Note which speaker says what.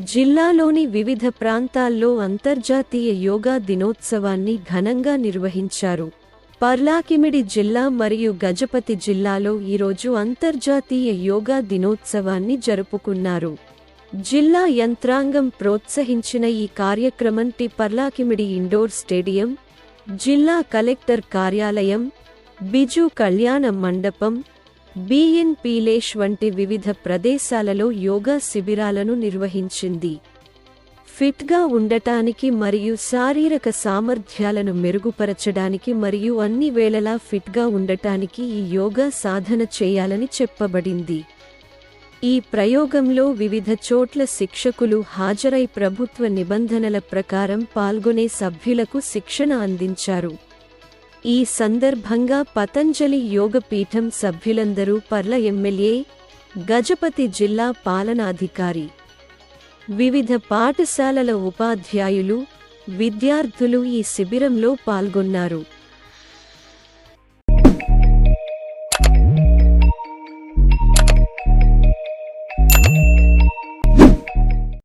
Speaker 1: జిల్లాలోని వివిధ ప్రాంతాల్లో అంతర్జాతీయ యోగా దినోత్సవాన్ని ఘనంగా నిర్వహించారు. పర్లాకిమిడి జిల్లా మరియు గజపతి జిల్లాలో ఈరోజు అంతర్జాతీయ యోగా దినోత్సవాన్ని జరుపుకున్నారు. జిల్లా యంత్రాంగం ప్రోత్సహించిన ఈ కార్యక్రమంటి పర్లాకిమిడి ఇండోర్ స్టేడియం, జిల్లా కలెక్టర్ కార్యాలయం, బిజు కళ్యాణ మండపం, బిఎన్ పీలేష్ వంటి వివిధ ప్రదేశాలలో యోగా శిబిరాలను నిర్వహించింది. ఫిట్గా ఉండటానికి మరియు శారీరక సామర్థ్యాలను మెరుగుపరచడానికి మరియు అన్ని వేళలా ఫిట్గా ఉండటానికి ఈ యోగా సాధన చేయాలని చెప్పబడింది. ఈ ప్రయోగంలో వివిధ చోట్ల శిక్షకులు హాజరై ప్రభుత్వ నిబంధనల ప్రకారం పాల్గొనే సభ్యులకు శిక్షణ అందించారు. ఈ సందర్భంగా పతంజలి యోగపీఠం సభ్యులందరూ పర్ల ఎమ్మెల్యే, గజపతి జిల్లా పాలనాధికారి, వివిధ పాఠశాలల ఉపాధ్యాయులు, విద్యార్థులు ఈ శిబిరంలో పాల్గొన్నారు.